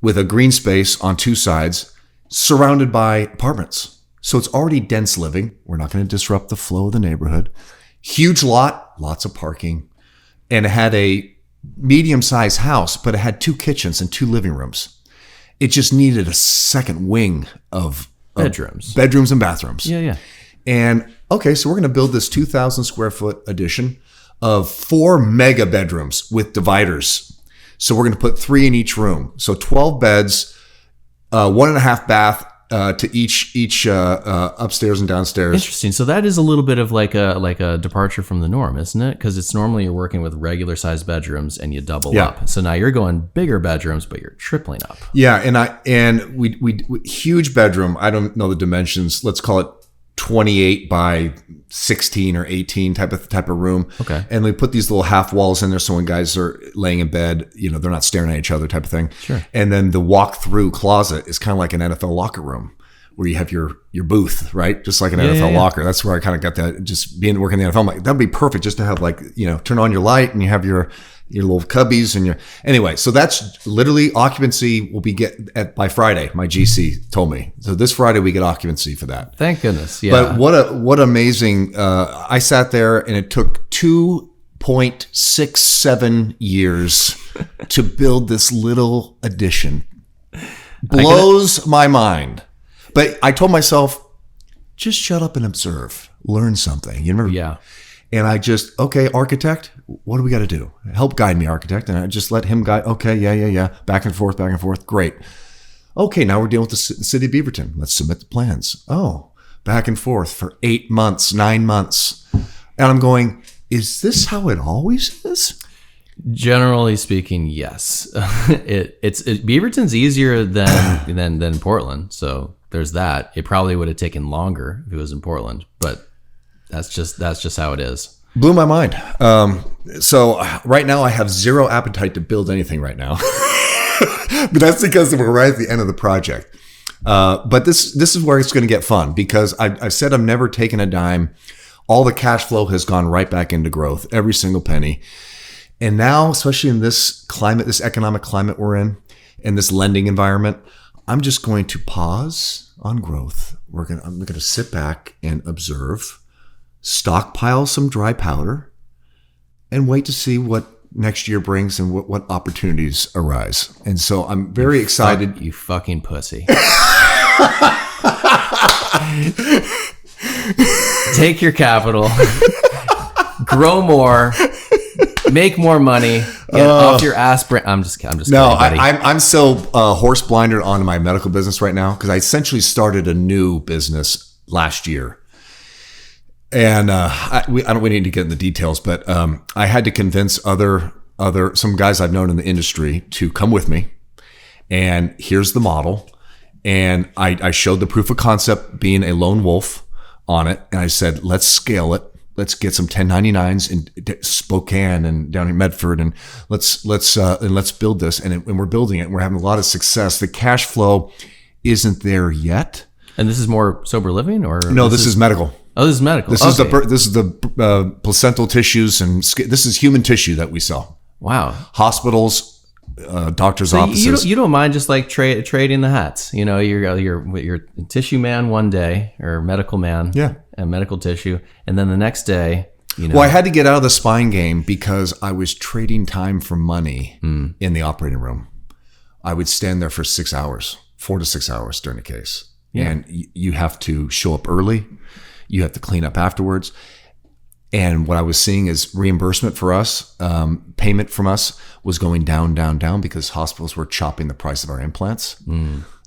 with a green space on 2 sides, surrounded by apartments. So it's already dense living. We're not going to disrupt the flow of the neighborhood. Huge lot, lots of parking. And it had a medium-sized house, but it had 2 kitchens and 2 living rooms. It just needed a second wing of bedrooms and bathrooms. Yeah. And okay, so we're going to build this 2,000 square foot addition of 4 mega bedrooms with dividers. So we're going to put 3 in each room. So 12 beds, 1.5 bath to each upstairs and downstairs. Interesting. So that is a little bit of like a departure from the norm, isn't it? Because it's normally you're working with regular sized bedrooms and you double up. So now you're going bigger bedrooms, but you're tripling up. Yeah, and we huge bedroom. I don't know the dimensions. Let's call it 28 by 16 or 18 type of room. Okay. And we put these little half walls in there so when guys are laying in bed, they're not staring at each other type of thing. Sure. And then the walk-through closet is kind of like an NFL locker room where you have your booth, right? Just like an NFL locker. That's where I kind of got that, just working in the NFL. I'm like, that'd be perfect just to have turn on your light and you have your little cubbies and anyway, so that's literally occupancy will be by Friday. My GC told me. So this Friday we get occupancy for that. Thank goodness. Yeah. But what amazing, I sat there and it took 2.67 years to build this little addition. Blows my mind. But I told myself, just shut up and observe, learn something. You remember? Yeah. And I just, okay, architect, what do we got to do? Help guide me, architect. And I just let him guide. Okay, yeah. Back and forth. Great. Okay, now we're dealing with the city of Beaverton. Let's submit the plans. Oh, back and forth for 8 months, 9 months. And I'm going, is this how it always is? Generally speaking, yes. Beaverton's easier than Portland. So there's that. It probably would have taken longer if it was in Portland, but that's just how it is. Blew my mind. So right now I have zero appetite to build anything right now, but that's because we're right at the end of the project. But this is where it's going to get fun because I've said I'm never taking a dime. All the cash flow has gone right back into growth, every single penny. And now, especially in this climate, this economic climate we're in this lending environment, I'm just going to pause on growth. I'm going to sit back and observe stockpile some dry powder, and wait to see what next year brings and what opportunities arise. And so I'm very excited. You fucking pussy. Take your capital, grow more, make more money, get off your ass. I'm just no, kidding, buddy. I'm so horse blinded on my medical business right now because I essentially started a new business last year. And we need to get in the details, but I had to convince some guys I've known in the industry to come with me. And here's the model. And I showed the proof of concept being a lone wolf on it. And I said, let's scale it. Let's get some 1099s in Spokane and down in Medford, and let's build this. And we're building it. And we're having a lot of success. The cash flow isn't there yet. And this is more sober living, or no? This is medical. Oh, this is medical. This is the placental tissues, and this is human tissue that we sell. Wow. Hospitals, doctors' offices. You don't mind just like trading the hats. You know, you're tissue man one day, or medical man. Yeah. And medical tissue, and then the next day, Well, I had to get out of the spine game because I was trading time for money in the operating room. I would stand there for 6 hours, 4 to 6 hours during a case, and you have to show up early. You have to clean up afterwards. And what I was seeing is reimbursement for us, payment from us was going down, down, down because hospitals were chopping the price of our implants.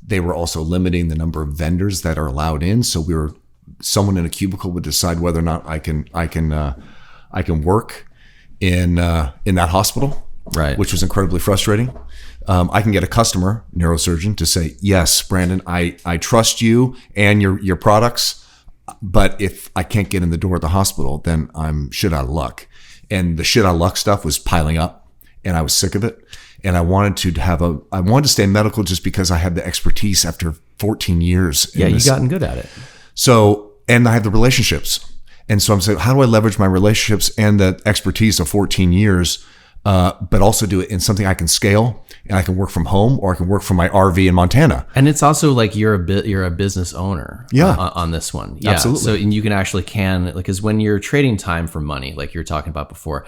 They were also limiting the number of vendors that are allowed in. So someone in a cubicle would decide whether or not I can work in that hospital, right? Which was incredibly frustrating. I can get a customer neurosurgeon to say, yes, Brandon, I trust you and your products. But if I can't get in the door at the hospital, then I'm shit out of luck. And the shit out of luck stuff was piling up, and I was sick of it. And I wanted to stay medical just because I had the expertise after 14 years. Yeah, you've gotten good at it. So, and I have the relationships. And so I'm saying, how do I leverage my relationships and the expertise of 14 years, but also do it in something I can scale, and I can work from home, or I can work from my RV in Montana. And it's also like you're a business owner on this one. Yeah, absolutely. So, and you can because when you're trading time for money, like you were talking about before,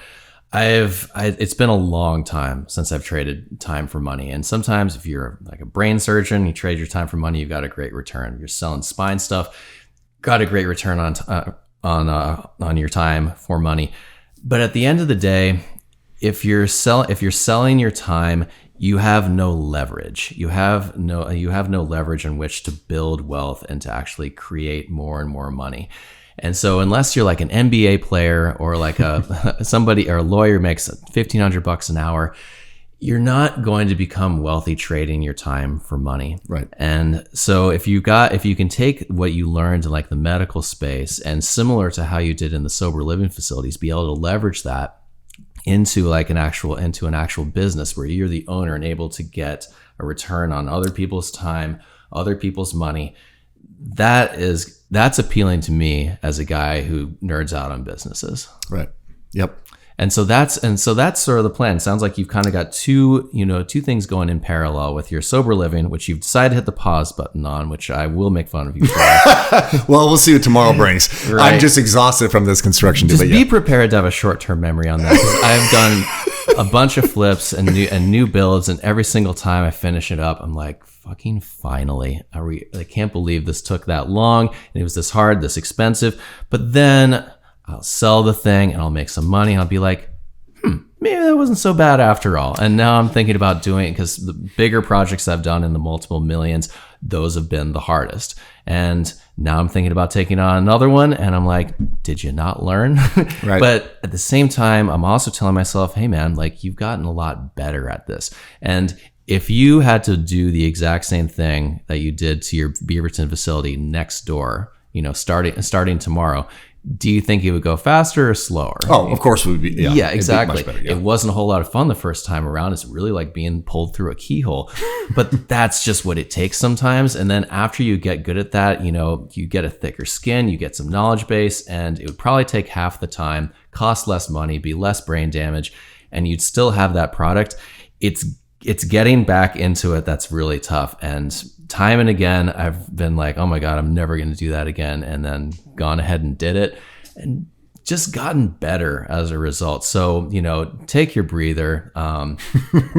it's been a long time since I've traded time for money. And sometimes if you're like a brain surgeon, you trade your time for money, you've got a great return. You're selling spine stuff, got a great return on your time for money. But at the end of the day, if you're selling your time, you have no leverage. You have no leverage in which to build wealth and to actually create more and more money. And so unless you're like an NBA player or like somebody or a lawyer makes $1,500 an hour, you're not going to become wealthy trading your time for money. Right. And so if you can take what you learned in like the medical space, and similar to how you did in the sober living facilities, be able to leverage that into an actual business where you're the owner and able to get a return on other people's time, other people's money, that's appealing to me as a guy who nerds out on businesses. Right. Yep. And so that's sort of the plan. Sounds like you've kind of got two things going in parallel with your sober living, which you've decided to hit the pause button on, which I will make fun of you for. Well, we'll see what tomorrow brings. Right. I'm just exhausted from this construction. Just be prepared to have a short-term memory on that. 'Cause I've done a bunch of flips and new builds, and every single time I finish it up, I'm like, fucking finally. I can't believe this took that long, and it was this hard, this expensive. But then I'll sell the thing and I'll make some money. And I'll be like, maybe that wasn't so bad after all. And now I'm thinking about doing it because the bigger projects I've done in the multiple millions, those have been the hardest. And now I'm thinking about taking on another one. And I'm like, did you not learn? Right. But at the same time, I'm also telling myself, hey man, like you've gotten a lot better at this. And if you had to do the exact same thing that you did to your Beaverton facility next door, starting tomorrow, do you think it would go faster or slower? Oh, of course it would be. Yeah, exactly. Much better, yeah. It wasn't a whole lot of fun the first time around. It's really like being pulled through a keyhole. But that's just what it takes sometimes. And then after you get good at that, you get a thicker skin, you get some knowledge base, and it would probably take half the time, cost less money, be less brain damage, and you'd still have that product. It's getting back into it that's really tough. And time and again, I've been like, oh my God, I'm never going to do that again. And then gone ahead and did it. just gotten better as a result. So, take your breather,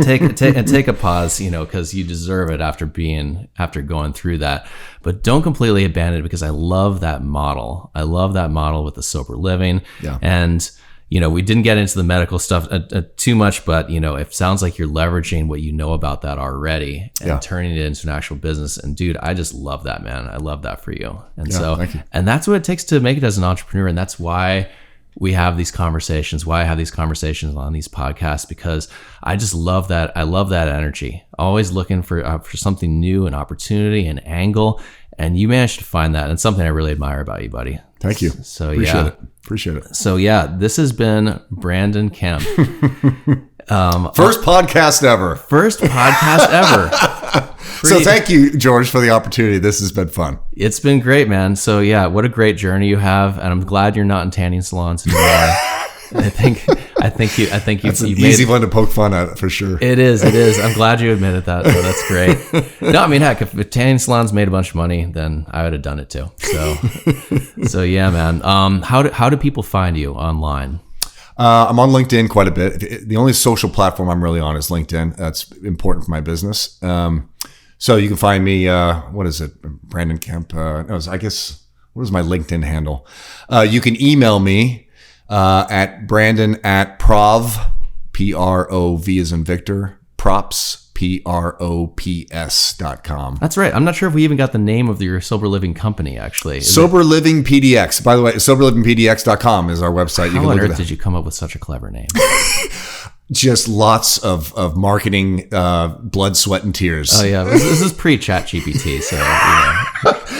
take a pause, because you deserve it after going through that. But don't completely abandon it, because I love that model. I love that model with the sober living. Yeah. And, we didn't get into the medical stuff too much, but, it sounds like you're leveraging what you know about that already and turning it into an actual business. And dude, I just love that, man. I love that for you. And thank you. And that's what it takes to make it as an entrepreneur. And that's why we have these conversations, why I have these conversations on these podcasts, because I just love that. I love that energy, always looking for something new, an opportunity, an angle. And you managed to find that. And something I really admire about you, buddy. Thank you. So Appreciate it. So this has been Brandon Kemp. First podcast ever. So thank you, George, for the opportunity. This has been fun. It's been great, man. So what a great journey you have, and I'm glad you're not in tanning salons anymore. I think you. That's an easy one to poke fun at, for sure. It is. I'm glad you admitted that. So that's great. No, I mean, heck, if tanning salons made a bunch of money, then I would have done it too. So yeah, man. How do people find you online? I'm on LinkedIn quite a bit. The only social platform I'm really on is LinkedIn. That's important for my business. So you can find me. What is it? Brandon Kemp. I guess, what is my LinkedIn handle? You can email me at Brandon@prov, PROV as in Victor, props, PROPS.com. That's right. I'm not sure if we even got the name of your sober living company, actually. Sober Living PDX. By the way, soberlivingpdx.com is our website. How on earth did you come up with such a clever name? Just lots of marketing, blood, sweat, and tears. Oh yeah, this is pre-Chat GPT, so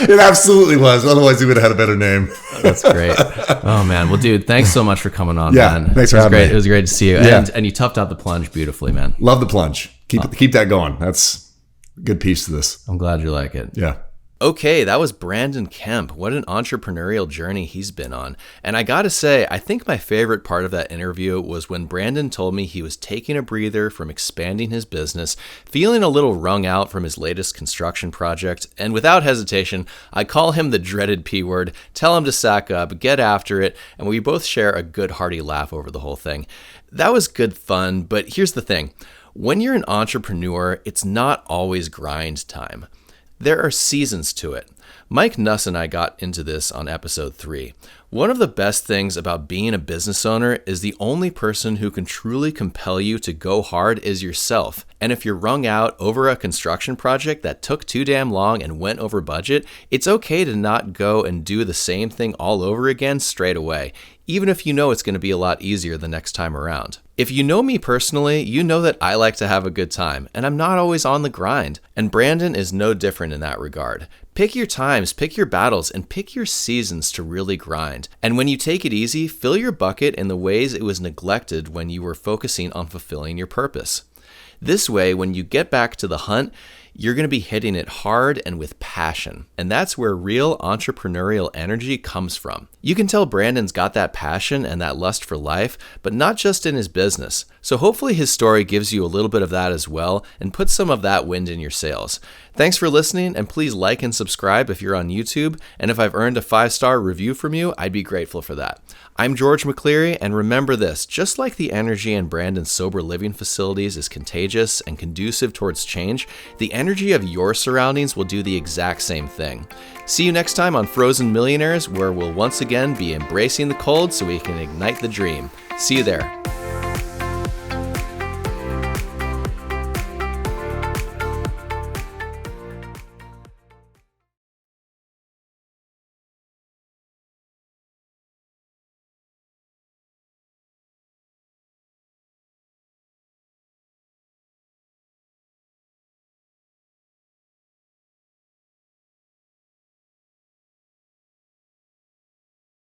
It absolutely was. Otherwise, we would have had a better name. That's great. Oh man, well, dude, thanks so much for coming on. Yeah, man. Thanks for having me. It was great to see you, and you toughed out the plunge beautifully, man. Love the plunge. Keep that going. That's a good piece to this. I'm glad you like it. Yeah. Okay, that was Brandon Kemp. What an entrepreneurial journey he's been on. And I gotta say, I think my favorite part of that interview was when Brandon told me he was taking a breather from expanding his business, feeling a little wrung out from his latest construction project, and without hesitation, I call him the dreaded P word, tell him to sack up, get after it, and we both share a good hearty laugh over the whole thing. That was good fun, but here's the thing. When you're an entrepreneur, it's not always grind time. There are seasons to it. Mike Nuss and I got into this on episode 3. One of the best things about being a business owner is the only person who can truly compel you to go hard is yourself. And if you're wrung out over a construction project that took too damn long and went over budget, it's okay to not go and do the same thing all over again straight away, even if you know it's going to be a lot easier the next time around. If you know me personally, you know that I like to have a good time, and I'm not always on the grind. And Brandon is no different in that regard. Pick your times, pick your battles, and pick your seasons to really grind. And when you take it easy, fill your bucket in the ways it was neglected when you were focusing on fulfilling your purpose. This way, when you get back to the hunt, you're going to be hitting it hard and with passion. And that's where real entrepreneurial energy comes from. You can tell Brandon's got that passion and that lust for life, but not just in his business. So hopefully his story gives you a little bit of that as well and puts some of that wind in your sails. Thanks for listening, and please like and subscribe if you're on YouTube. And if I've earned a 5-star review from you, I'd be grateful for that. I'm George McCleary, and remember this, just like the energy in Brandon's sober living facilities is contagious and conducive towards change, the energy of your surroundings will do the exact same thing. See you next time on Frozen Millionaires, where we'll once again be embracing the cold so we can ignite the dream. See you there.